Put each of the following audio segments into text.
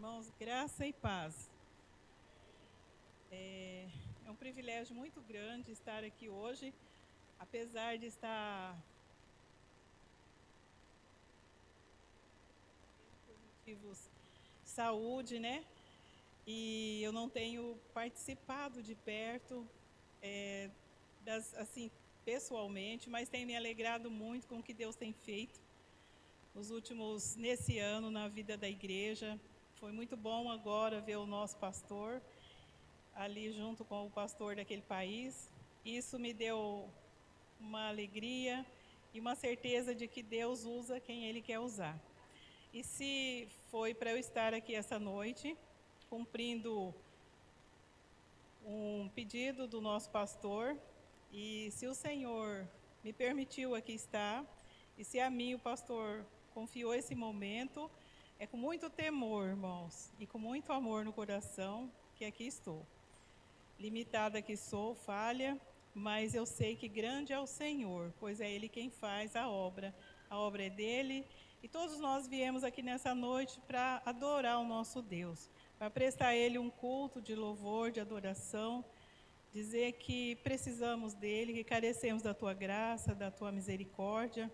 Irmãos, graça e paz. É um privilégio muito grande estar aqui hoje, apesar de estar por motivos de saúde, né? E eu não tenho participado de perto, assim, pessoalmente, mas tem me alegrado muito com o que Deus tem feito nesse ano na vida da igreja. Foi muito bom agora ver o nosso pastor ali junto com o pastor daquele país. Isso me deu uma alegria e uma certeza de que Deus usa quem Ele quer usar. E se foi para eu estar aqui essa noite, cumprindo um pedido do nosso pastor, e se o Senhor me permitiu aqui estar, e se a mim o pastor confiou esse momento, é com muito temor, irmãos, e com muito amor no coração que aqui estou. Limitada que sou, falha, mas eu sei que grande é o Senhor, pois é Ele quem faz a obra é dEle, e todos nós viemos aqui nessa noite para adorar o nosso Deus, para prestar a Ele um culto de louvor, de adoração, dizer que precisamos dEle, que carecemos da Tua graça, da Tua misericórdia,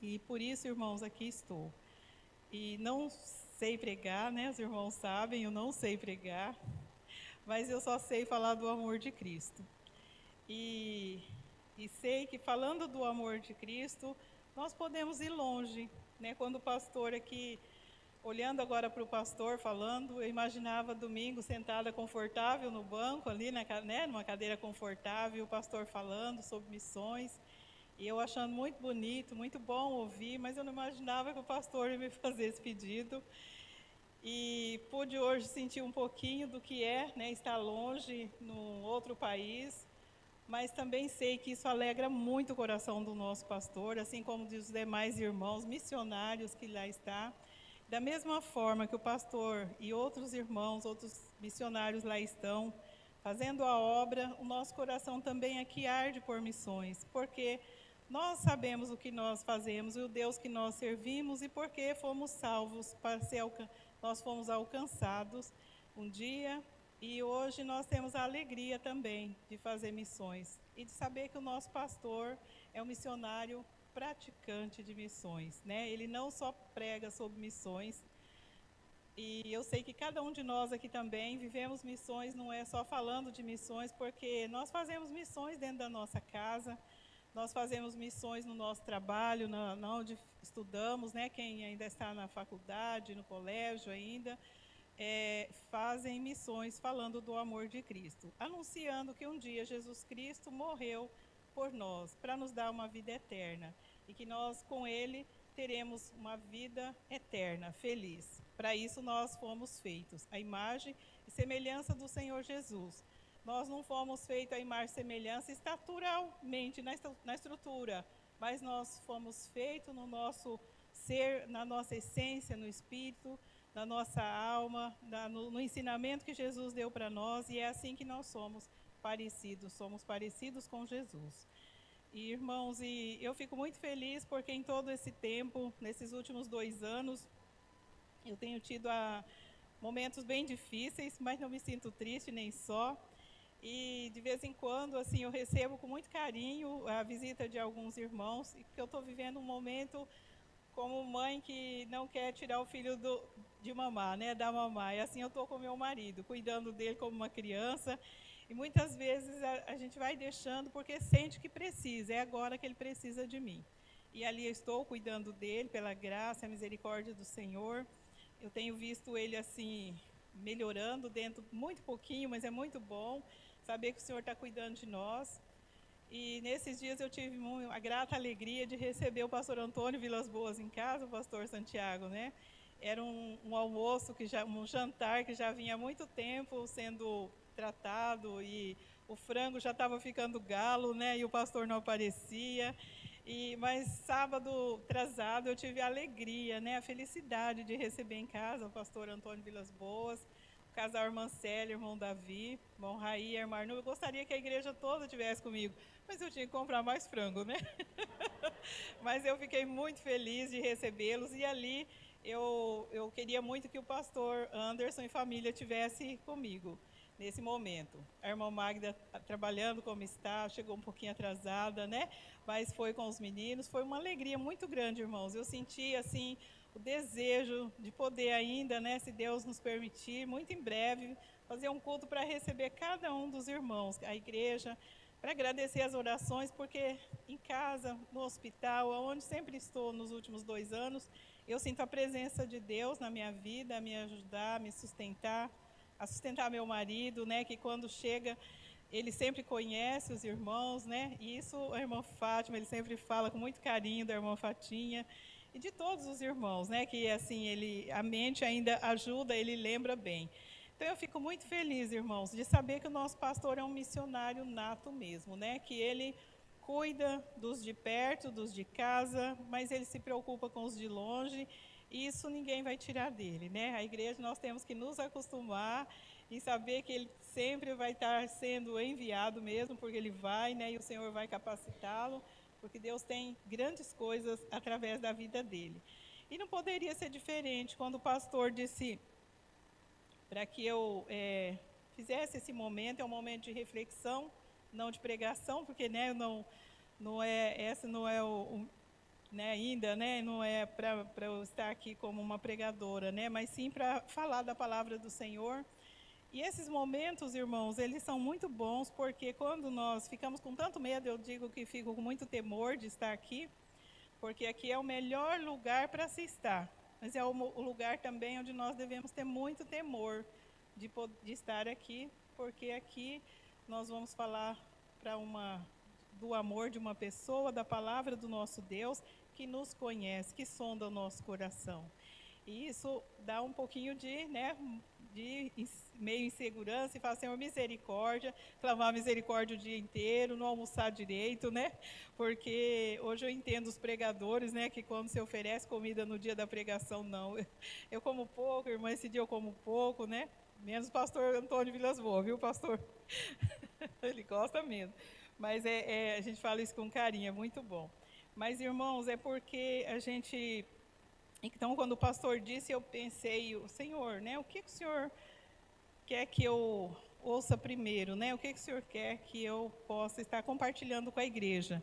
e por isso, irmãos, aqui estou. E não sei pregar, né? Os irmãos sabem, eu não sei pregar, mas eu só sei falar do amor de Cristo. E sei que falando do amor de Cristo, nós podemos ir longe, né? Quando o pastor aqui, olhando agora para o pastor falando, eu imaginava domingo sentada confortável no banco ali, né? Numa cadeira confortável, o pastor falando sobre missões, e eu achando muito bonito, muito bom ouvir, mas eu não imaginava que o pastor ia me fazer esse pedido. E pude hoje sentir um pouquinho do que é, né, estar longe, num outro país, mas também sei que isso alegra muito o coração do nosso pastor, assim como dos demais irmãos missionários que lá está. Da mesma forma que o pastor e outros irmãos, outros missionários lá estão, fazendo a obra, o nosso coração também aqui arde por missões, porque nós sabemos o que nós fazemos e o Deus que nós servimos e porque fomos salvos para ser nós fomos alcançados um dia, e hoje nós temos a alegria também de fazer missões e de saber que o nosso pastor é um missionário praticante de missões, né? Ele não só prega sobre missões, e eu sei que cada um de nós aqui também vivemos missões, não é só falando de missões, porque nós fazemos missões dentro da nossa casa, nós fazemos missões no nosso trabalho, onde estudamos, né? Quem ainda está na faculdade, no colégio ainda, fazem missões falando do amor de Cristo, anunciando que um dia Jesus Cristo morreu por nós, para nos dar uma vida eterna, e que nós com Ele teremos uma vida eterna, feliz. Para isso nós fomos feitos, a imagem e semelhança do Senhor Jesus. Nós não fomos feitos a imagem e semelhança estruturalmente, na estrutura, mas nós fomos feitos no nosso ser, na nossa essência, no espírito, na nossa alma, no ensinamento que Jesus deu para nós, e é assim que nós somos parecidos com Jesus. E, irmãos, eu fico muito feliz porque em todo esse tempo, nesses últimos 2 anos, eu tenho tido momentos bem difíceis, mas não me sinto triste nem só. E de vez em quando, assim, eu recebo com muito carinho a visita de alguns irmãos, e que eu estou vivendo um momento como mãe que não quer tirar o filho de mamar, né, da mamar. E assim eu estou com meu marido, cuidando dele como uma criança. E muitas vezes a gente vai deixando porque sente que precisa, é agora que ele precisa de mim. E ali eu estou cuidando dele pela graça e misericórdia do Senhor. Eu tenho visto ele assim, melhorando dentro, muito pouquinho, mas é muito bom saber que o Senhor está cuidando de nós. E nesses dias eu tive a grata alegria de receber o pastor Antônio Vilas Boas em casa, o pastor Santiago, né? Era um almoço, um jantar que já vinha há muito tempo sendo tratado, e o frango já estava ficando galo, né? E o pastor não aparecia. Mas sábado atrasado eu tive a alegria, né? A felicidade de receber em casa o pastor Antônio Vilas Boas, o casal irmã Célia, irmão Davi, irmão Raí, irmã Arnu. Eu gostaria que a igreja toda estivesse comigo, mas eu tinha que comprar mais frango, né? Mas eu fiquei muito feliz de recebê-los, e ali eu queria muito que o pastor Anderson e família tivesse comigo nesse momento. A irmã Magda trabalhando como está, chegou um pouquinho atrasada, né? Mas foi com os meninos, foi uma alegria muito grande, irmãos. Eu senti, assim, o desejo de poder ainda, né, se Deus nos permitir, muito em breve, fazer um culto para receber cada um dos irmãos, a igreja, para agradecer as orações, porque em casa, no hospital, onde sempre estou nos últimos 2 anos, eu sinto a presença de Deus na minha vida, a me ajudar, a me sustentar, a sustentar meu marido, né, que quando chega, ele sempre conhece os irmãos, né, e isso a irmã Fátima, ele sempre fala com muito carinho da irmã Fatinha, e de todos os irmãos, né, que assim, a mente ainda ajuda, ele lembra bem. Então eu fico muito feliz, irmãos, de saber que o nosso pastor é um missionário nato mesmo, né, que ele cuida dos de perto, dos de casa, mas ele se preocupa com os de longe, e isso ninguém vai tirar dele, né? A igreja nós temos que nos acostumar e saber que ele sempre vai estar sendo enviado mesmo, porque ele vai, né? E o Senhor vai capacitá-lo, porque Deus tem grandes coisas através da vida dele. E não poderia ser diferente quando o pastor disse para que eu fizesse esse momento, é um momento de reflexão, não de pregação, porque né, essa não é né, ainda, né, não é para eu estar aqui como uma pregadora, né, mas sim para falar da palavra do Senhor. E esses momentos, irmãos, eles são muito bons, porque quando nós ficamos com tanto medo, eu digo que fico com muito temor de estar aqui, porque aqui é o melhor lugar para se estar, mas é o lugar também onde nós devemos ter muito temor de estar aqui, porque aqui nós vamos falar do amor de uma pessoa, da palavra do nosso Deus, que nos conhece, que sonda o nosso coração. E isso dá um pouquinho de meio insegurança, e falar, Senhor, misericórdia, clamar misericórdia o dia inteiro, não almoçar direito, né? Porque hoje eu entendo os pregadores, né, que quando se oferece comida no dia da pregação, não. Eu como pouco, irmã, esse dia eu como pouco, né? Menos o pastor Antônio Vilas Boas, viu, pastor? Ele gosta mesmo. Mas a gente fala isso com carinho, é muito bom. Mas, irmãos, é porque a gente... Então, quando o pastor disse, eu pensei, o Senhor, né? O que o Senhor quer que eu ouça primeiro, né? O que o Senhor quer que eu possa estar compartilhando com a igreja?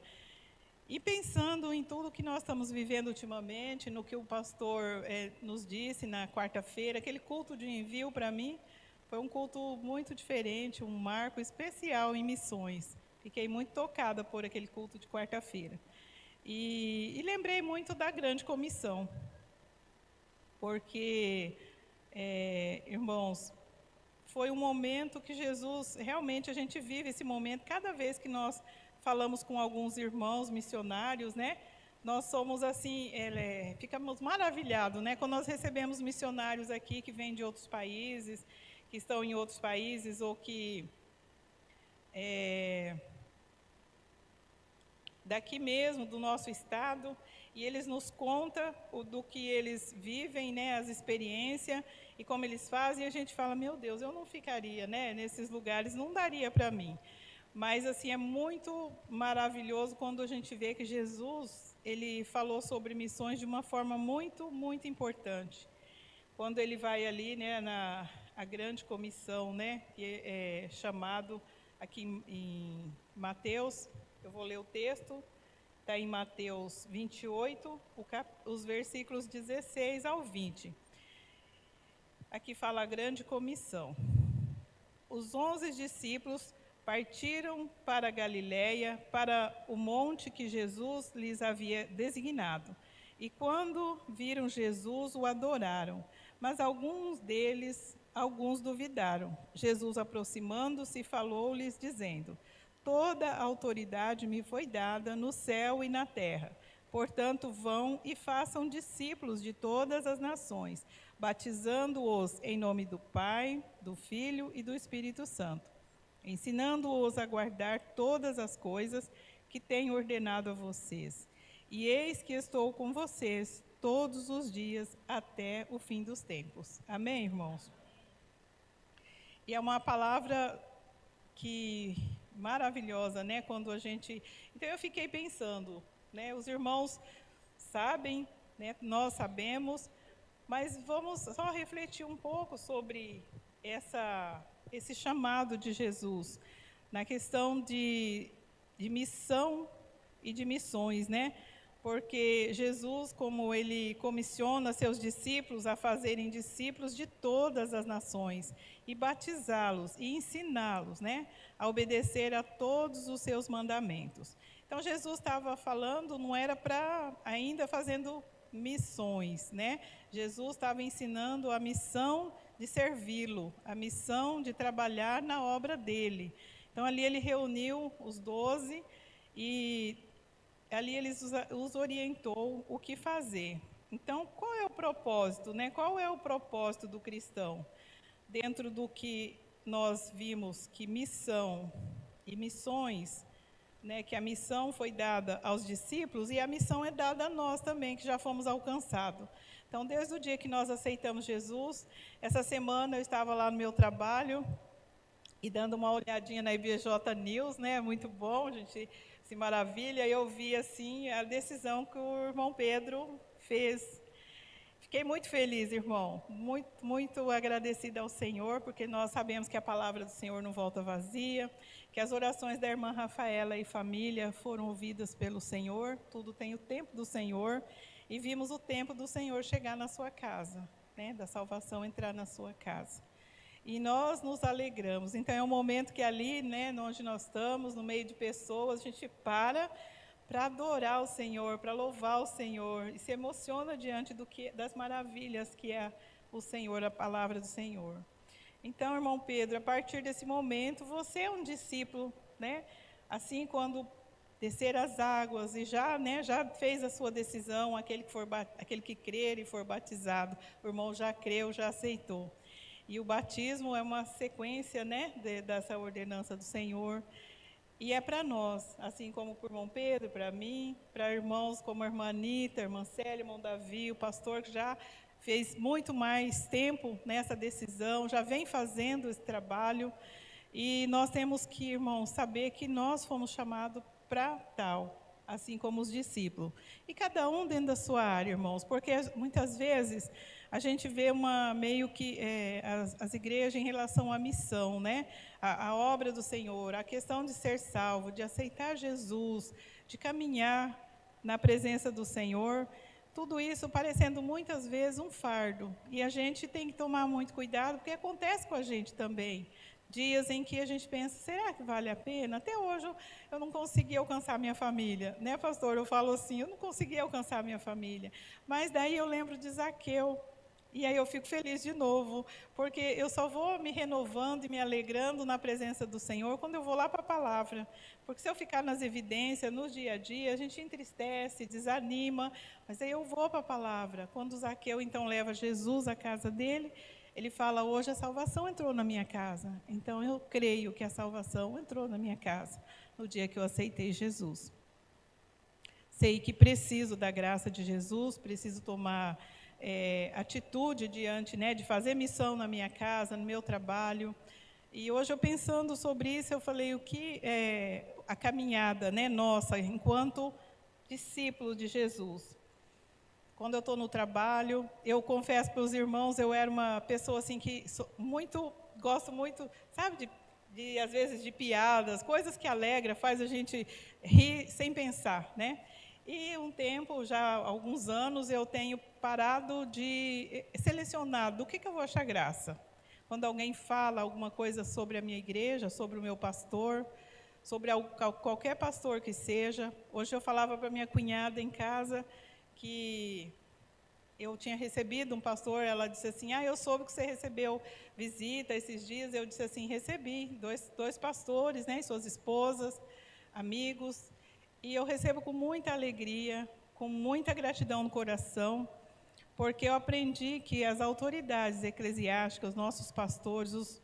E pensando em tudo que nós estamos vivendo ultimamente, no que o pastor nos disse na quarta-feira, aquele culto de envio para mim foi um culto muito diferente, um marco especial em missões. Fiquei muito tocada por aquele culto de quarta-feira. E lembrei muito da grande comissão, porque, irmãos, foi um momento que Jesus, realmente a gente vive esse momento, cada vez que nós falamos com alguns irmãos missionários, né, nós somos assim, ficamos maravilhados, né, quando nós recebemos missionários aqui que vêm de outros países, que estão em outros países, ou que daqui mesmo, do nosso estado, e eles nos contam do que eles vivem, né, as experiências, e como eles fazem, e a gente fala, meu Deus, eu não ficaria, né, nesses lugares, não daria para mim. Mas, assim, é muito maravilhoso quando a gente vê que Jesus, ele falou sobre missões de uma forma muito, muito importante. Quando ele vai ali, né, a grande comissão, né, que é chamado aqui em Mateus, eu vou ler o texto, está em Mateus 28, os versículos 16 ao 20. Aqui fala a grande comissão. Os 11 discípulos partiram para a Galiléia, para o monte que Jesus lhes havia designado. E quando viram Jesus, o adoraram. Mas alguns duvidaram. Jesus, aproximando-se, falou-lhes, dizendo: Toda a autoridade me foi dada no céu e na terra. Portanto, vão e façam discípulos de todas as nações, batizando-os em nome do Pai, do Filho e do Espírito Santo, ensinando-os a guardar todas as coisas que tenho ordenado a vocês. E eis que estou com vocês todos os dias até o fim dos tempos. Amém, irmãos? E é uma palavra maravilhosa, né? Quando a gente... Então eu fiquei pensando, né? Os irmãos sabem, né? Nós sabemos, Mas vamos só refletir um pouco sobre esse chamado de Jesus, na questão de missão e de missões, né? Porque Jesus, como ele comissiona seus discípulos a fazerem discípulos de todas as nações e batizá-los e ensiná-los, né, a obedecer a todos os seus mandamentos. Então Jesus estava falando, não era para ainda fazendo missões, né? Jesus estava ensinando a missão de servi-lo, a missão de trabalhar na obra dele. Então ali ele reuniu os 12 e ali ele os orientou o que fazer. Então, qual é o propósito, né? Qual é o propósito do cristão? Dentro do que nós vimos que missão e missões, né, que a missão foi dada aos discípulos e a missão é dada a nós também, que já fomos alcançados. Então, desde o dia que nós aceitamos Jesus, essa semana eu estava lá no meu trabalho e dando uma olhadinha na IBJ News, né, muito bom, a gente se maravilha, e eu vi assim a decisão que o irmão Pedro fez. Fiquei muito feliz, irmão, muito agradecida ao Senhor, porque nós sabemos que a palavra do Senhor não volta vazia, que as orações da irmã Rafaela e família foram ouvidas pelo Senhor, tudo tem o tempo do Senhor, e vimos o tempo do Senhor chegar na sua casa, né, da salvação entrar na sua casa. E nós nos alegramos. Então, é um momento que ali, né, onde nós estamos, no meio de pessoas, a gente para adorar o Senhor, para louvar o Senhor, e se emociona diante das maravilhas que é o Senhor, a palavra do Senhor. Então, irmão Pedro, a partir desse momento, você é um discípulo, né? Assim, quando descer as águas e já fez a sua decisão, aquele que crer e for batizado, o irmão já creu, já aceitou. E o batismo é uma sequência, né, dessa ordenança do Senhor. E é para nós, assim como para o irmão Pedro, para mim, para irmãos como a irmã Anitta, a irmã Célia, o irmão Davi, o pastor que já fez muito mais tempo nessa decisão, já vem fazendo esse trabalho. E nós temos que, irmãos, saber que nós fomos chamados para tal, assim como os discípulos. E cada um dentro da sua área, irmãos, porque muitas vezes a gente vê meio que as igrejas em relação à missão, né? A obra do Senhor, a questão de ser salvo, de aceitar Jesus, de caminhar na presença do Senhor, tudo isso parecendo muitas vezes um fardo. E a gente tem que tomar muito cuidado, porque acontece com a gente também. Dias em que a gente pensa, será que vale a pena? Até hoje eu não consegui alcançar a minha família, né, pastor? Eu falo assim, eu não consegui alcançar a minha família. Mas daí eu lembro de Zaqueu, e aí eu fico feliz de novo, porque eu só vou me renovando e me alegrando na presença do Senhor quando eu vou lá para a palavra. Porque se eu ficar nas evidências, no dia a dia, a gente entristece, desanima, mas aí eu vou para a palavra. Quando Zaqueu então leva Jesus à casa dele, ele fala, hoje a salvação entrou na minha casa. Então, eu creio que a salvação entrou na minha casa, no dia que eu aceitei Jesus. Sei que preciso da graça de Jesus, preciso tomar atitude diante, né, de fazer missão na minha casa, no meu trabalho. E hoje, eu pensando sobre isso, eu falei, o que é a caminhada, né, nossa, enquanto discípulo de Jesus. Quando eu estou no trabalho, eu confesso para os irmãos, eu era uma pessoa assim que gosto muito, sabe, às vezes de piadas, coisas que alegram, faz a gente rir sem pensar, né? E um tempo, já há alguns anos, eu tenho parado de selecionar do que eu vou achar graça. Quando alguém fala alguma coisa sobre a minha igreja, sobre o meu pastor, sobre qualquer pastor que seja. Hoje eu falava para minha cunhada em casa que eu tinha recebido um pastor, ela disse assim, eu soube que você recebeu visita esses dias. Eu disse assim, recebi dois pastores, né, e suas esposas, amigos, e eu recebo com muita alegria, com muita gratidão no coração, porque eu aprendi que as autoridades eclesiásticas, os nossos pastores,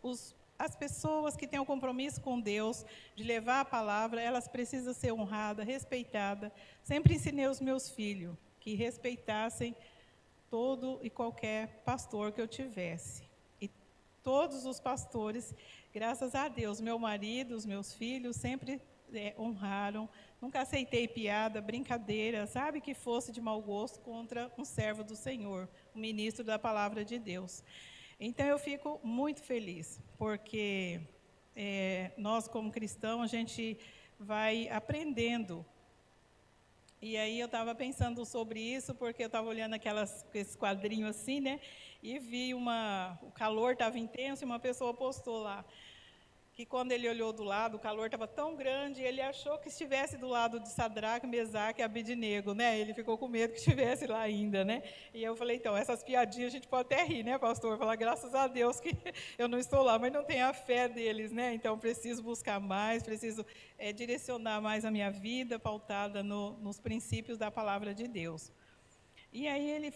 as pessoas que têm o compromisso com Deus, de levar a palavra, elas precisam ser honradas, respeitadas. Sempre ensinei os meus filhos que respeitassem todo e qualquer pastor que eu tivesse. E todos os pastores, graças a Deus, meu marido, os meus filhos, sempre honraram. Nunca aceitei piada, brincadeira, sabe, que fosse de mau gosto contra um servo do Senhor, um ministro da palavra de Deus. Então, eu fico muito feliz, porque nós, como cristãos, a gente vai aprendendo. E aí eu estava pensando sobre isso, porque eu estava olhando esse quadrinho assim, né? E vi o calor estava intenso e uma pessoa postou lá que quando ele olhou do lado, o calor estava tão grande, ele achou que estivesse do lado de Sadraque, Mesaque e Abednego, né? Ele ficou com medo que estivesse lá ainda, né? E eu falei, então, essas piadinhas a gente pode até rir, né, pastor? Falar, graças a Deus que eu não estou lá, mas não tenho a fé deles, né? Então, preciso buscar mais, preciso direcionar mais a minha vida, pautada nos princípios da palavra de Deus. E aí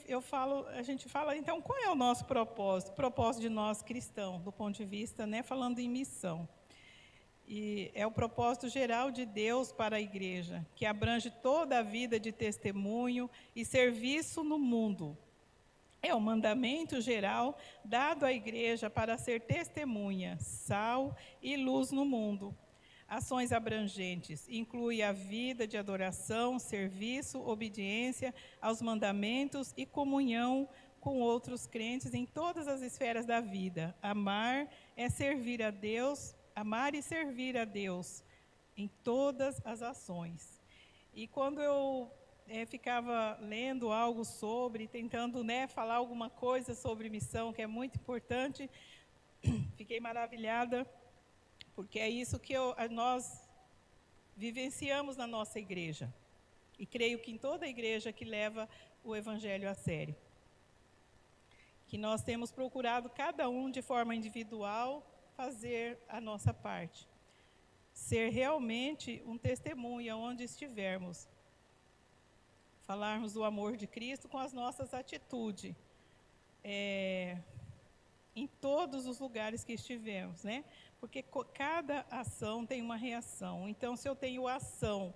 a gente fala, então, qual é o nosso propósito? O propósito de nós cristãos, do ponto de vista, né, falando em missão. E é o propósito geral de Deus para a igreja, que abrange toda a vida de testemunho e serviço no mundo. É o mandamento geral dado à igreja para ser testemunha, sal e luz no mundo. Ações abrangentes inclui a vida de adoração, serviço, obediência aos mandamentos e comunhão com outros crentes em todas as esferas da vida. Amar é servir a Deus, amar e servir a Deus em todas as ações. E quando eu ficava lendo algo sobre, tentando falar alguma coisa sobre missão, que é muito importante, fiquei maravilhada, porque é isso que nós vivenciamos na nossa igreja. E creio que em toda igreja que leva o evangelho a sério. Que nós temos procurado, cada um de forma individual, fazer a nossa parte. Ser realmente um testemunho onde estivermos. Falarmos do amor de Cristo com as nossas atitudes. Em todos os lugares que estivermos, né? Porque cada ação tem uma reação. Então, se eu tenho a ação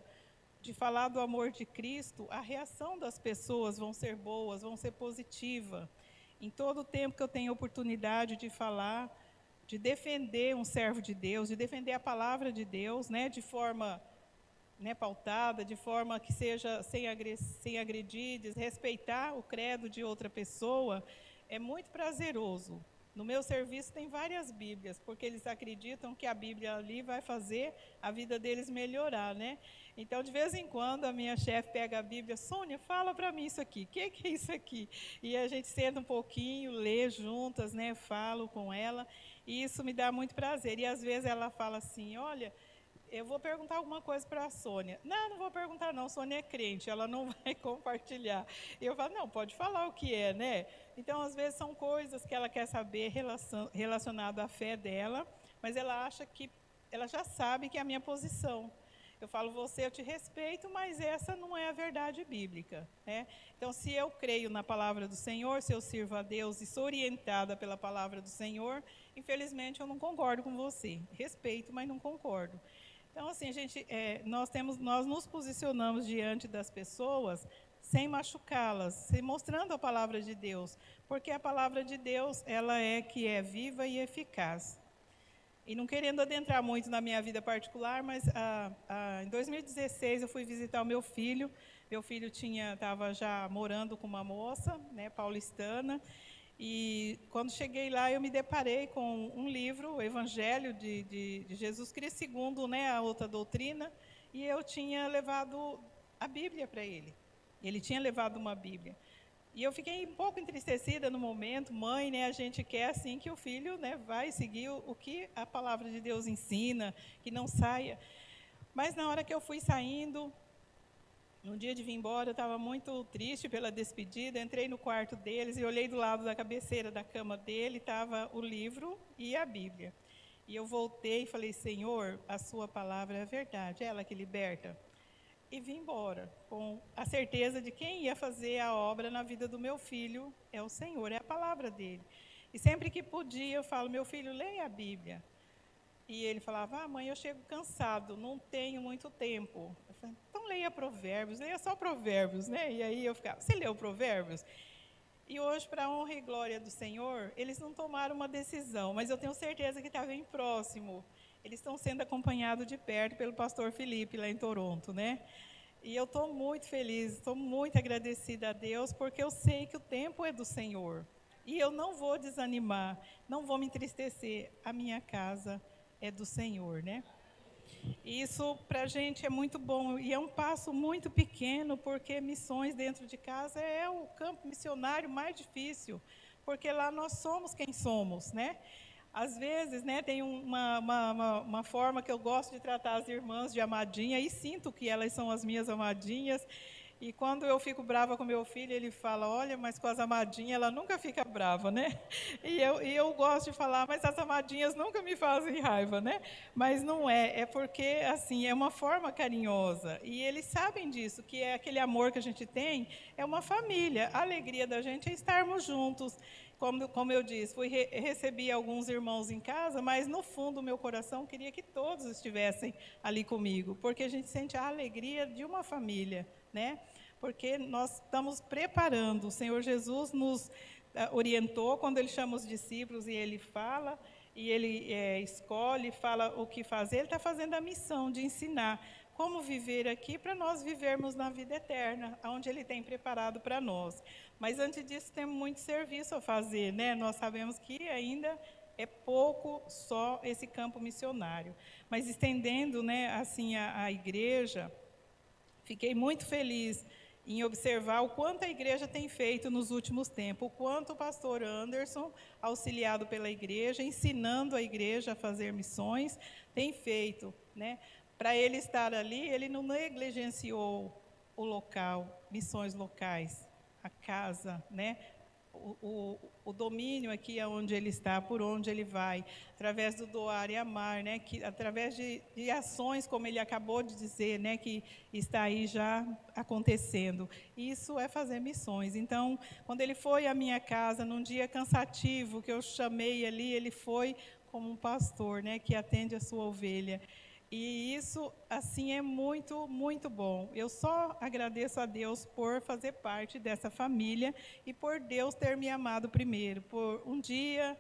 de falar do amor de Cristo, a reação das pessoas vão ser boas, vão ser positiva. Em todo o tempo que eu tenho oportunidade de falar, de defender um servo de Deus, de defender a palavra de Deus, né, de forma pautada, de forma que seja sem agredir, desrespeitar o credo de outra pessoa, é muito prazeroso. No meu serviço tem várias Bíblias, porque eles acreditam que a Bíblia ali vai fazer a vida deles melhorar, né? Então, de vez em quando, a minha chefe pega a Bíblia, Sônia, fala para mim isso aqui, o que é isso aqui? E a gente senta um pouquinho, lê juntas, né? Falo com ela, e isso me dá muito prazer. E às vezes ela fala assim, olha, eu vou perguntar alguma coisa para a Sônia. Não vou perguntar não, Sônia é crente, ela não vai compartilhar. E eu falo, não, pode falar o que é, né? Então, às vezes, são coisas que ela quer saber relacionado à fé dela, mas ela acha que, ela já sabe que é a minha posição. Eu falo, eu te respeito, mas essa não é a verdade bíblica, né? Então, se eu creio na palavra do Senhor, se eu sirvo a Deus e sou orientada pela palavra do Senhor, infelizmente, eu não concordo com você. Respeito, mas não concordo. Então, assim, nós nos posicionamos diante das pessoas sem machucá-las, mostrando a palavra de Deus, porque a palavra de Deus, ela que é viva e eficaz. E não querendo adentrar muito na minha vida particular, mas em 2016 eu fui visitar o meu filho estava já morando com uma moça, né, paulistana, e quando cheguei lá, eu me deparei com um livro, o Evangelho de Jesus Cristo, segundo, né, a outra doutrina, e eu tinha levado a Bíblia para ele. Ele tinha levado uma Bíblia. E eu fiquei um pouco entristecida no momento, mãe, né, a gente quer assim que o filho, né, vai seguir o que a palavra de Deus ensina, que não saia. Mas na hora que eu fui saindo, no dia de vir embora, eu estava muito triste pela despedida, entrei no quarto deles e olhei do lado da cabeceira da cama dele, estava o livro e a Bíblia. E eu voltei e falei, Senhor, a sua palavra é a verdade, é ela que liberta. E vim embora, com a certeza de quem ia fazer a obra na vida do meu filho é o Senhor, é a palavra dele. E sempre que podia, eu falo, meu filho, leia a Bíblia. E ele falava, mãe, eu chego cansado, não tenho muito tempo. Eu falei, então leia Provérbios, leia só Provérbios, né? E aí eu ficava, você leu Provérbios? E hoje, para a honra e glória do Senhor, eles não tomaram uma decisão, mas eu tenho certeza que está bem próximo. Eles estão sendo acompanhados de perto pelo pastor Felipe, lá em Toronto, né? E eu estou muito feliz, estou muito agradecida a Deus, porque eu sei que o tempo é do Senhor. E eu não vou desanimar, não vou me entristecer. A minha casa é do Senhor, né? E isso para a gente é muito bom. E é um passo muito pequeno, porque missões dentro de casa é o campo missionário mais difícil. Porque lá nós somos quem somos, né? Às vezes, né, tem uma forma que eu gosto de tratar as irmãs de amadinha, e sinto que elas são as minhas amadinhas. E quando eu fico brava com meu filho, ele fala, olha, mas com as amadinhas ela nunca fica brava, né? E eu gosto de falar, mas as amadinhas nunca me fazem raiva, né? Mas não é porque, assim, é uma forma carinhosa. E eles sabem disso, que é aquele amor que a gente tem, é uma família. A alegria da gente é estarmos juntos. Como eu disse, recebi alguns irmãos em casa, mas no fundo do meu coração queria que todos estivessem ali comigo, porque a gente sente a alegria de uma família, né? Porque nós estamos preparando. O Senhor Jesus nos orientou quando Ele chama os discípulos e Ele fala, e Ele escolhe, fala o que fazer. Ele está fazendo a missão de ensinar como viver aqui para nós vivermos na vida eterna, onde Ele tem preparado para nós. Mas antes disso, temos muito serviço a fazer, né? Nós sabemos que ainda é pouco só esse campo missionário. Mas estendendo, né, assim, a igreja, fiquei muito feliz em observar o quanto a igreja tem feito nos últimos tempos, o quanto o pastor Anderson, auxiliado pela igreja, ensinando a igreja a fazer missões, tem feito, né? Para ele estar ali, ele não negligenciou o local, missões locais, a casa, né? O domínio aqui é onde ele está, por onde ele vai, através do doar e amar, né? Que, através de ações, como ele acabou de dizer, né? Que está aí já acontecendo. Isso é fazer missões. Então, quando ele foi à minha casa, num dia cansativo, que eu chamei ali, ele foi como um pastor, né? Que atende a sua ovelha. E isso, assim, é muito, muito bom. Eu só agradeço a Deus por fazer parte dessa família e por Deus ter me amado primeiro. Por um dia,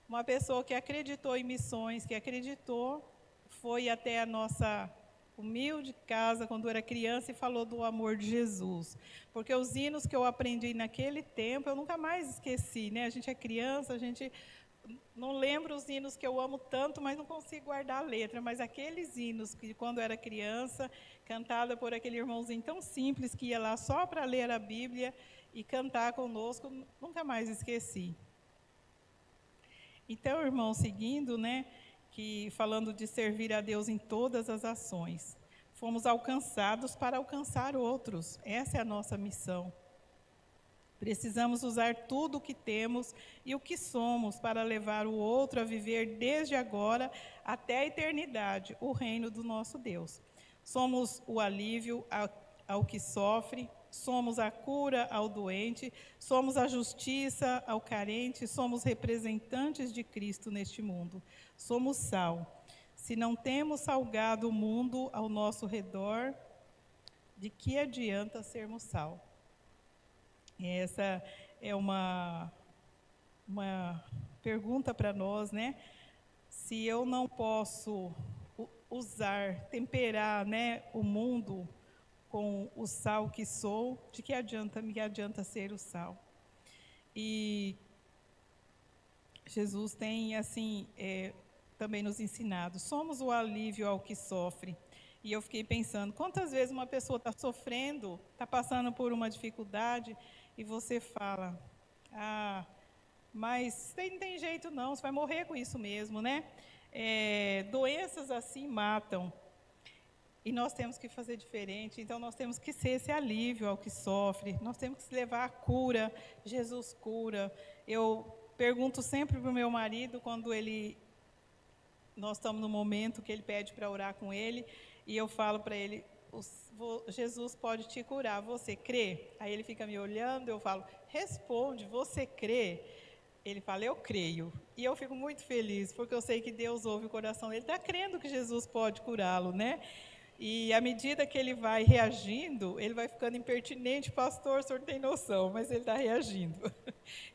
uma pessoa que acreditou em missões, que acreditou, foi até a nossa humilde casa quando eu era criança e falou do amor de Jesus. Porque os hinos que eu aprendi naquele tempo, eu nunca mais esqueci, né? A gente é criança, a gente não lembro os hinos que eu amo tanto, mas não consigo guardar a letra. Mas aqueles hinos que, quando eu era criança, cantada por aquele irmãozinho tão simples que ia lá só para ler a Bíblia e cantar conosco, nunca mais esqueci. Então, irmão, seguindo, né, que falando de servir a Deus em todas as ações, fomos alcançados para alcançar outros. Essa é a nossa missão. Precisamos usar tudo o que temos e o que somos para levar o outro a viver desde agora até a eternidade, o reino do nosso Deus. Somos o alívio ao que sofre, somos a cura ao doente, somos a justiça ao carente, somos representantes de Cristo neste mundo. Somos sal. Se não temos salgado o mundo ao nosso redor, de que adianta sermos sal? Essa é uma pergunta para nós, né? Se eu não posso usar, temperar, né, o mundo com o sal que sou, de que adianta ser o sal? E Jesus tem, assim, também nos ensinado, somos o alívio ao que sofre. E eu fiquei pensando, quantas vezes uma pessoa está sofrendo, está passando por uma dificuldade, e você fala, mas não tem jeito não, você vai morrer com isso mesmo, né? Doenças assim matam. E nós temos que fazer diferente, então nós temos que ser esse alívio ao que sofre, nós temos que levar a cura, Jesus cura. Eu pergunto sempre para o meu marido, quando nós estamos no momento que ele pede para orar com ele, e eu falo para ele, Jesus pode te curar, você crê? Aí ele fica me olhando, eu falo, responde, você crê? Ele fala, eu creio. E eu fico muito feliz, porque eu sei que Deus ouve o coração dele, está crendo que Jesus pode curá-lo, né? E à medida que ele vai reagindo, ele vai ficando impertinente, pastor, o senhor não tem noção, mas ele está reagindo.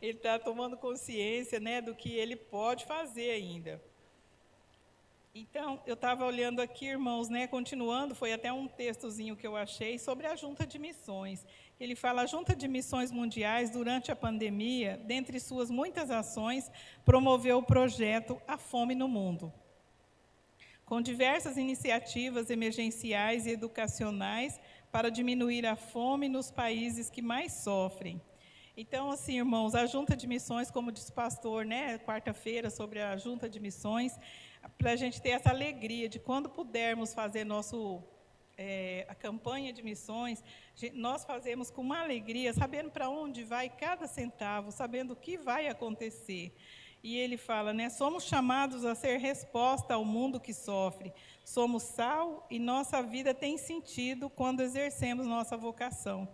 Ele está tomando consciência, né, do que ele pode fazer ainda. Então, eu estava olhando aqui, irmãos, né, continuando, foi até um textozinho que eu achei sobre a Junta de Missões. Ele fala: a Junta de Missões Mundiais, durante a pandemia, dentre suas muitas ações, promoveu o projeto A Fome no Mundo, com diversas iniciativas emergenciais e educacionais para diminuir a fome nos países que mais sofrem. Então, assim, irmãos, a Junta de Missões, como disse o pastor, né, quarta-feira, sobre a Junta de Missões, para a gente ter essa alegria de quando pudermos fazer a campanha de missões, nós fazemos com uma alegria, sabendo para onde vai cada centavo, sabendo o que vai acontecer. E ele fala, né, somos chamados a ser resposta ao mundo que sofre, somos sal e nossa vida tem sentido quando exercemos nossa vocação,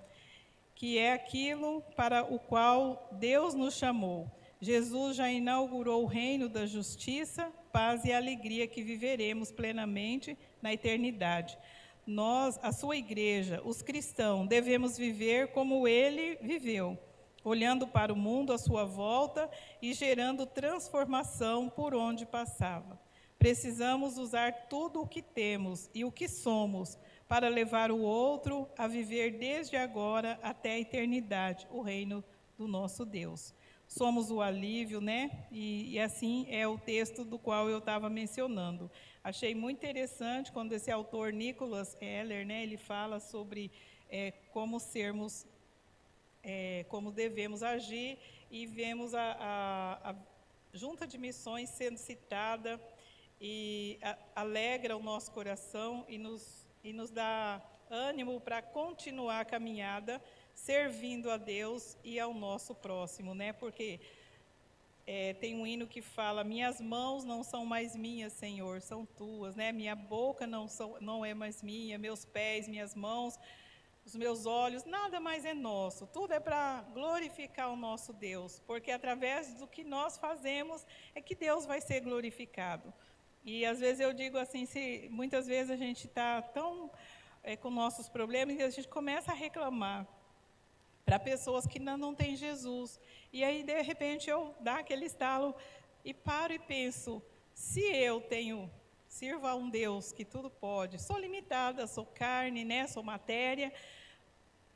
que é aquilo para o qual Deus nos chamou. Jesus já inaugurou o reino da justiça, paz e alegria que viveremos plenamente na eternidade. Nós, a sua igreja, os cristãos, devemos viver como ele viveu, olhando para o mundo à sua volta e gerando transformação por onde passava. Precisamos usar tudo o que temos e o que somos para levar o outro a viver desde agora até a eternidade, o reino do nosso Deus. Somos o alívio, né? E assim é o texto do qual eu estava mencionando. Achei muito interessante quando esse autor, Nicholas Heller, né, ele fala sobre como sermos, como devemos agir, e vemos a Junta de Missões sendo citada, e alegra o nosso coração e nos dá ânimo para continuar a caminhada, servindo a Deus e ao nosso próximo, né? Porque tem um hino que fala: minhas mãos não são mais minhas, Senhor, são tuas, né? Minha boca não é mais minha, meus pés, minhas mãos, os meus olhos, nada mais é nosso, tudo é para glorificar o nosso Deus, porque através do que nós fazemos é que Deus vai ser glorificado. E às vezes eu digo assim, muitas vezes a gente está tão com nossos problemas que a gente começa a reclamar para pessoas que não têm Jesus. E aí, de repente, eu dou aquele estalo e paro e penso: se eu sirvo a um Deus que tudo pode, sou limitada, sou carne, né, sou matéria,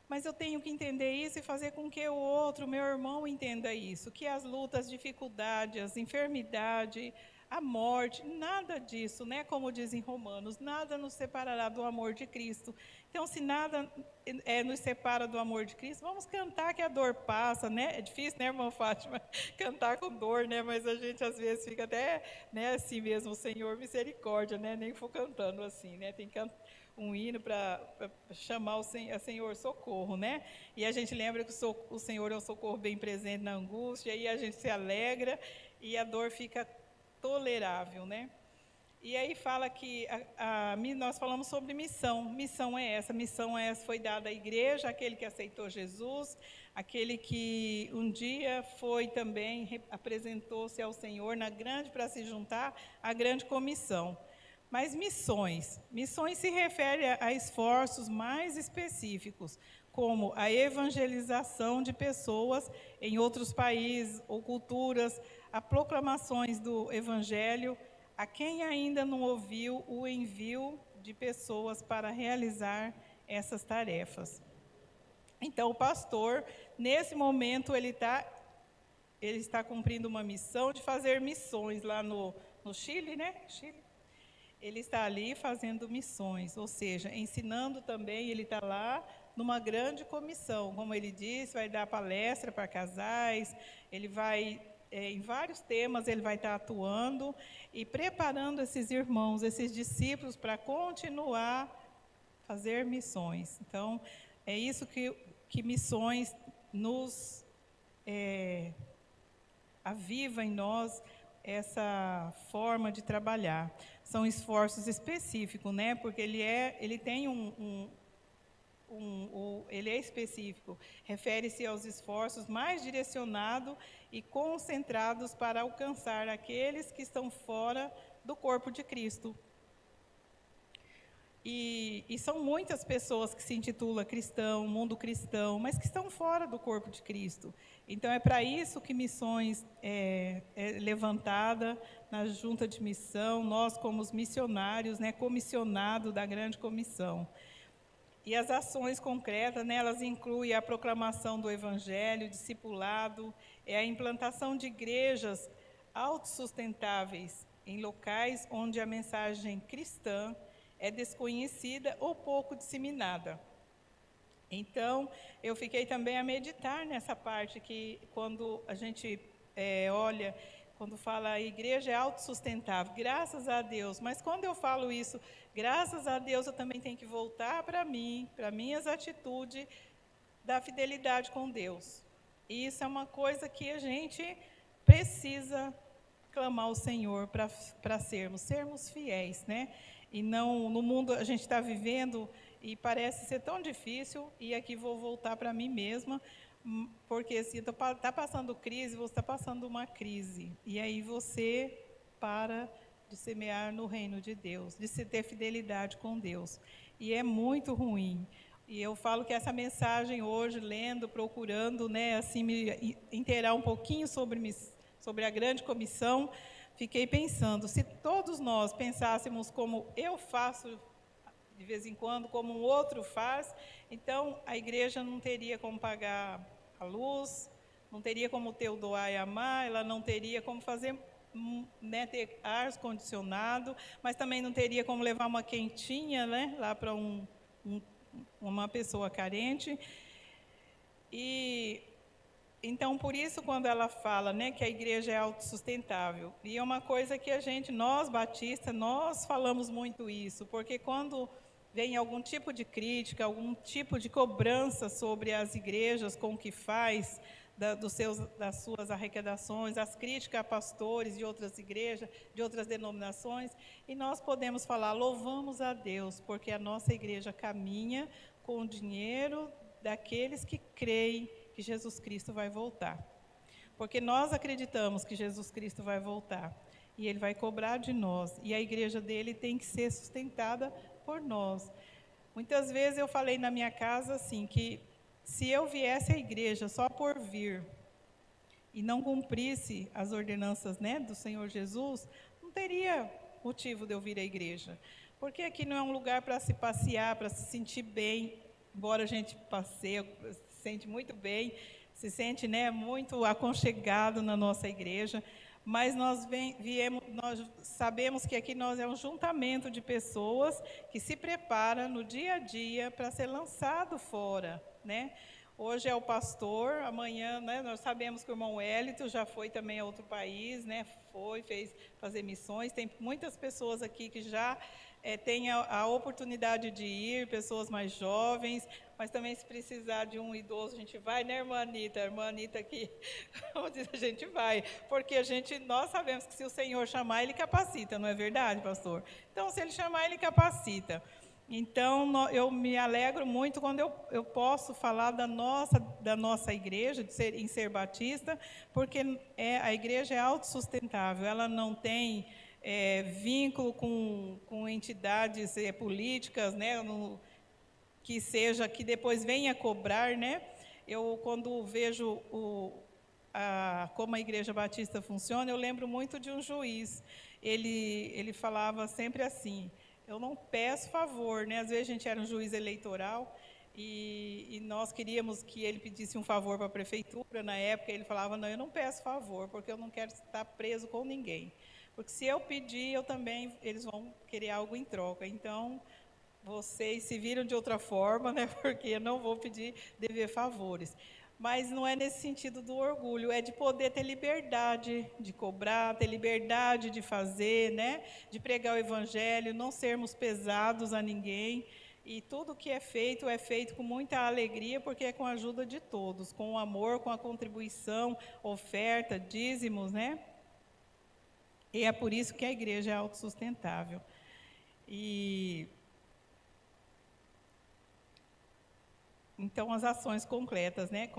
mas eu tenho que entender isso e fazer com que o outro, meu irmão, entenda isso, que as lutas, as dificuldades, as enfermidades, a morte, nada disso, né? Como diz em Romanos, nada nos separará do amor de Cristo. Então, se nada nos separa do amor de Cristo, vamos cantar que a dor passa, né? É difícil, né, irmã Fátima, cantar com dor, né? Mas a gente às vezes fica até, né, assim mesmo, Senhor, misericórdia, né? Nem for cantando assim, né? Tem que cantar um hino para chamar a Senhor socorro, né? E a gente lembra que o Senhor é um socorro bem presente na angústia, e a gente se alegra e a dor fica tolerável, né? E aí fala que nós falamos sobre missão. Missão é essa foi dada à igreja, aquele que aceitou Jesus, aquele que um dia foi também, apresentou-se ao Senhor para se juntar à grande comissão. Mas missões se refere a esforços mais específicos, como a evangelização de pessoas em outros países ou culturas, a proclamações do Evangelho, a quem ainda não ouviu o envio de pessoas para realizar essas tarefas. Então, o pastor, nesse momento, ele está cumprindo uma missão de fazer missões lá no Chile, né? Chile. Ele está ali fazendo missões, ou seja, ensinando também. Ele está lá numa grande comissão, como ele disse, vai dar palestra para casais, ele vai, em vários temas, ele vai estar atuando e preparando esses irmãos, esses discípulos, para continuar a fazer missões. Então, é isso que missões nos aviva em nós, essa forma de trabalhar. São esforços específicos, né? Porque ele tem ele é específico, refere-se aos esforços mais direcionados e concentrados para alcançar aqueles que estão fora do corpo de Cristo. E são muitas pessoas que se intitulam cristão, mundo cristão, mas que estão fora do corpo de Cristo. Então, é para isso que missões é levantada na junta de missão, nós como os missionários, né, comissionados da grande comissão. E as ações concretas, né, elas incluem a proclamação do evangelho, discipulado, a implantação de igrejas autossustentáveis em locais onde a mensagem cristã é desconhecida ou pouco disseminada. Então, eu fiquei também a meditar nessa parte que, quando a gente olha, quando fala a igreja é autossustentável, graças a Deus, mas quando eu falo isso, graças a Deus, eu também tenho que voltar para mim, para minhas atitudes da fidelidade com Deus. E isso é uma coisa que a gente precisa clamar ao Senhor para sermos fiéis, né? E não, no mundo a gente está vivendo e parece ser tão difícil, e aqui vou voltar para mim mesma, porque assim, está passando crise, você está passando uma crise, e aí você para de semear no reino de Deus, de se ter fidelidade com Deus, e é muito ruim. E eu falo que essa mensagem hoje, lendo, procurando, né, assim, me inteirar um pouquinho sobre a grande comissão, fiquei pensando, se todos nós pensássemos como eu faço de vez em quando, como um outro faz, então a igreja não teria como pagar a luz, não teria como ter o doar e amar, ela não teria como fazer, né, ter ar condicionado, mas também não teria como levar uma quentinha, né, lá para uma pessoa carente. E então, por isso, quando ela fala, né, que a igreja é autossustentável, e é uma coisa que nós batistas, nós falamos muito isso, porque quando vem algum tipo de crítica, algum tipo de cobrança sobre as igrejas com o que faz, das suas arrecadações, as críticas a pastores de outras igrejas, de outras denominações, e nós podemos falar, louvamos a Deus, porque a nossa igreja caminha com o dinheiro daqueles que creem que Jesus Cristo vai voltar. Porque nós acreditamos que Jesus Cristo vai voltar, e Ele vai cobrar de nós, e a igreja dele tem que ser sustentada por nós. Muitas vezes eu falei na minha casa assim, que se eu viesse à igreja só por vir, e não cumprisse as ordenanças, né, do Senhor Jesus, não teria motivo de eu vir à igreja. Porque aqui não é um lugar para se passear, para se sentir bem, embora a gente passeie, se sente muito bem, se sente, né, muito aconchegado na nossa igreja, mas nós sabemos que aqui nós é um juntamento de pessoas que se prepara no dia a dia para ser lançado fora, né? Hoje é o pastor, amanhã, né, nós sabemos que o irmão Wellington já foi também a outro país, né, fez fazer missões, tem muitas pessoas aqui que já têm a oportunidade de ir, pessoas mais jovens, mas também se precisar de um idoso, a gente vai, né, irmã Anitta? A irmã Anitta aqui, a gente vai, porque nós sabemos que se o Senhor chamar, Ele capacita, não é verdade, pastor? Então, se Ele chamar, Ele capacita. Então, eu me alegro muito quando eu posso falar da nossa igreja, em ser batista, porque a igreja é autossustentável, ela não tem vínculo com entidades políticas, né, que depois venha cobrar, né? Eu, quando vejo como a igreja batista funciona, eu lembro muito de um juiz, ele falava sempre assim, eu não peço favor, né? Às vezes a gente era um juiz eleitoral e nós queríamos que ele pedisse um favor para a prefeitura. Na época ele falava, não, eu não peço favor, porque eu não quero estar preso com ninguém. Porque se eu pedir, eles vão querer algo em troca. Então, vocês se viram de outra forma, né? Porque eu não vou pedir dever favores. Mas não é nesse sentido do orgulho, é de poder ter liberdade de cobrar, ter liberdade de fazer, né? De pregar o evangelho, não sermos pesados a ninguém. E tudo que é feito com muita alegria, porque é com a ajuda de todos, com o amor, com a contribuição, oferta, dízimos, né? E é por isso que a igreja é autossustentável. Então, as ações concretas, né,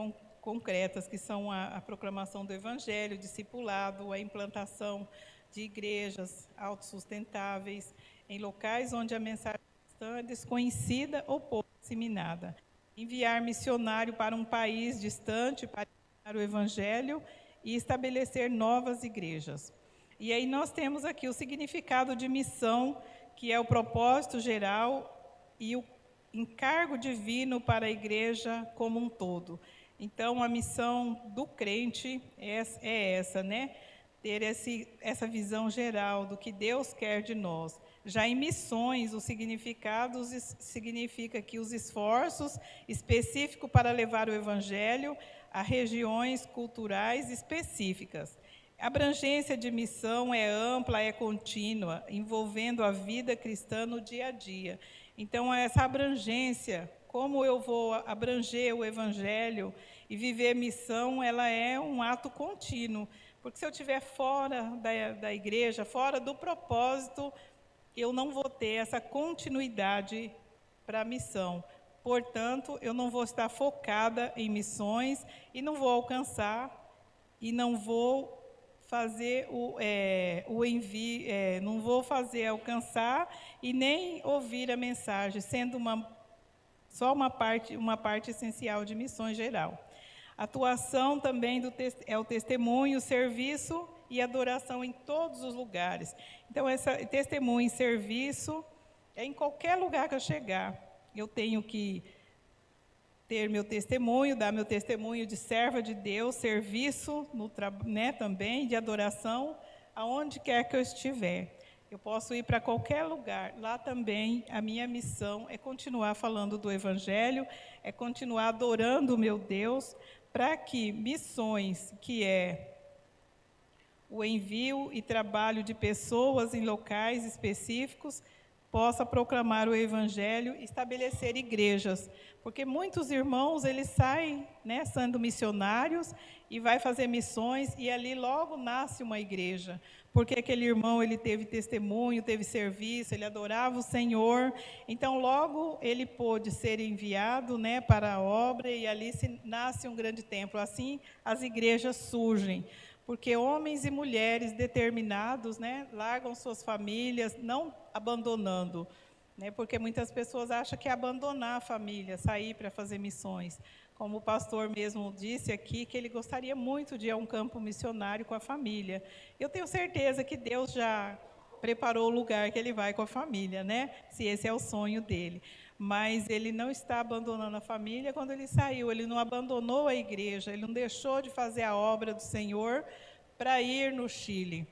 concretas, que são a proclamação do evangelho, o discipulado, a implantação de igrejas autossustentáveis, em locais onde a mensagem cristã desconhecida ou pouco disseminada. Enviar missionário para um país distante para ensinar o evangelho e estabelecer novas igrejas. E aí nós temos aqui o significado de missão, que é o propósito geral e o encargo divino para a igreja como um todo. Então, a missão do crente é essa, né? Ter essa visão geral do que Deus quer de nós. Já em missões, o significado significa que os esforços específicos para levar o evangelho a regiões culturais específicas. A abrangência de missão é ampla, é contínua, envolvendo a vida cristã no dia a dia. Então, essa abrangência, como eu vou abranger o evangelho e viver missão, ela é um ato contínuo. Porque se eu estiver fora da igreja, fora do propósito, eu não vou ter essa continuidade para a missão. Portanto, eu não vou estar focada em missões e não vou alcançar e não vou fazer o envio, não vou fazer alcançar e nem ouvir a mensagem, sendo só uma parte essencial de missões geral. Atuação também é o testemunho, serviço e adoração em todos os lugares. Então, testemunho e serviço é em qualquer lugar que eu chegar. Eu tenho que ter meu testemunho, dar meu testemunho de serva de Deus, serviço também, de adoração, aonde quer que eu estiver. Eu posso ir para qualquer lugar. Lá também a minha missão é continuar falando do Evangelho, é continuar adorando o meu Deus, para que missões, que é o envio e trabalho de pessoas em locais específicos, possa proclamar o Evangelho e estabelecer igrejas. Porque muitos irmãos, eles saem, sendo missionários, e vai fazer missões, e ali logo nasce uma igreja. Porque aquele irmão, ele teve testemunho, teve serviço, ele adorava o Senhor. Então, logo ele pôde ser enviado para a obra, e ali nasce um grande templo. Assim, as igrejas surgem. Porque homens e mulheres determinados, largam suas famílias, não abandonando, porque muitas pessoas acham que é abandonar a família, sair para fazer missões. Como o pastor mesmo disse aqui, que ele gostaria muito de ir a um campo missionário com a família. Eu tenho certeza que Deus já preparou o lugar que ele vai com a família, se esse é o sonho dele. Mas ele não está abandonando a família quando ele saiu, ele não abandonou a igreja, ele não deixou de fazer a obra do Senhor para ir no Chile,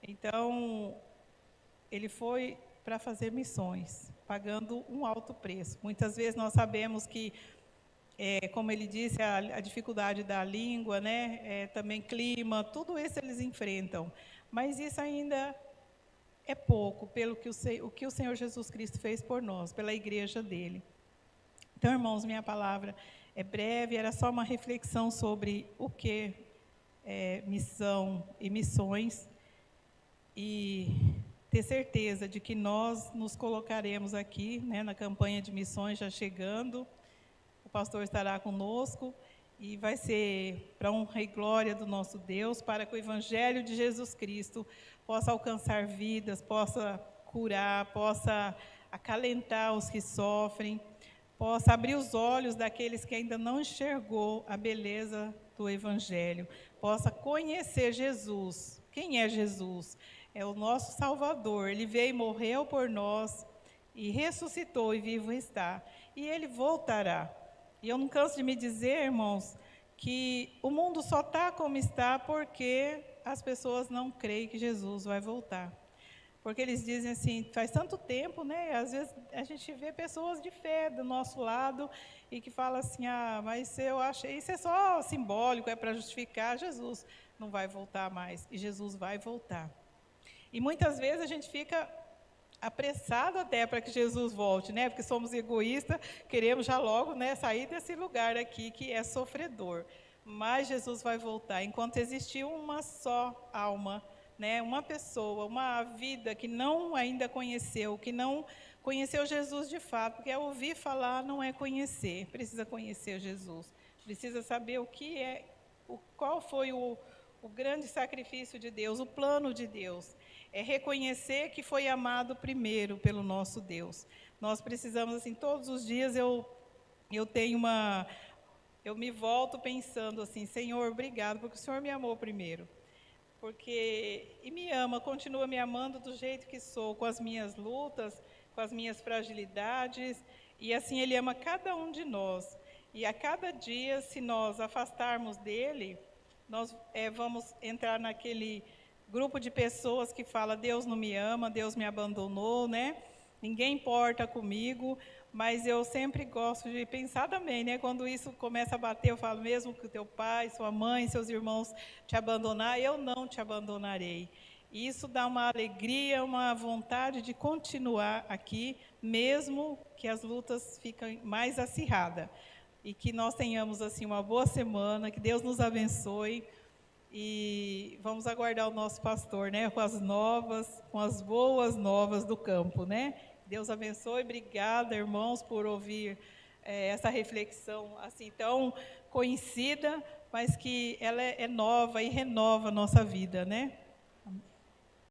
Então, ele foi para fazer missões, pagando um alto preço. Muitas vezes nós sabemos que, como ele disse, a dificuldade da língua, também clima, tudo isso eles enfrentam. Mas isso ainda é pouco pelo que o que o Senhor Jesus Cristo fez por nós, pela igreja dele. Então, irmãos, minha palavra é breve, era só uma reflexão sobre o que é missão e missões, e ter certeza de que nós nos colocaremos aqui, na campanha de missões já chegando, o pastor estará conosco, e vai ser para honra e glória do nosso Deus, para que o Evangelho de Jesus Cristo possa alcançar vidas, possa curar, possa acalentar os que sofrem, possa abrir os olhos daqueles que ainda não enxergou a beleza do Evangelho, possa conhecer Jesus. Quem é Jesus? É o nosso Salvador. Ele veio e morreu por nós, e ressuscitou e vivo está. E ele voltará. E eu não canso de me dizer, irmãos, que o mundo só está como está porque as pessoas não creem que Jesus vai voltar. Porque eles dizem assim, faz tanto tempo, às vezes a gente vê pessoas de fé do nosso lado e que falam assim, mas eu acho, isso é só simbólico, é para justificar, Jesus não vai voltar mais, e Jesus vai voltar. E muitas vezes a gente fica apressado até para que Jesus volte, porque somos egoístas, queremos já logo sair desse lugar aqui que é sofredor. Mas Jesus vai voltar. Enquanto existir uma só alma, uma pessoa, uma vida que não ainda conheceu, que não conheceu Jesus de fato, porque ouvir falar não é conhecer, precisa conhecer Jesus, precisa saber qual foi o o grande sacrifício de Deus, o plano de Deus. É reconhecer que foi amado primeiro pelo nosso Deus. Nós precisamos, assim, todos os dias eu tenho uma... Eu me volto pensando assim, Senhor, obrigado, porque o Senhor me amou primeiro. E me ama, continua me amando do jeito que sou, com as minhas lutas, com as minhas fragilidades, e assim Ele ama cada um de nós. E a cada dia, se nós afastarmos dEle, nós vamos entrar naquele grupo de pessoas que fala, Deus não me ama, Deus me abandonou, né? Ninguém importa comigo, mas eu sempre gosto de pensar também, né? Quando isso começa a bater, eu falo, mesmo que o teu pai, sua mãe, seus irmãos te abandonar, eu não te abandonarei. E isso dá uma alegria, uma vontade de continuar aqui, mesmo que as lutas fiquem mais acirradas. E que nós tenhamos assim uma boa semana, que Deus nos abençoe. E vamos aguardar o nosso pastor, né? Com as novas, com as boas novas do campo, né? Deus abençoe. Obrigada, irmãos, por ouvir essa reflexão assim tão conhecida, mas que ela é nova e renova a nossa vida, né?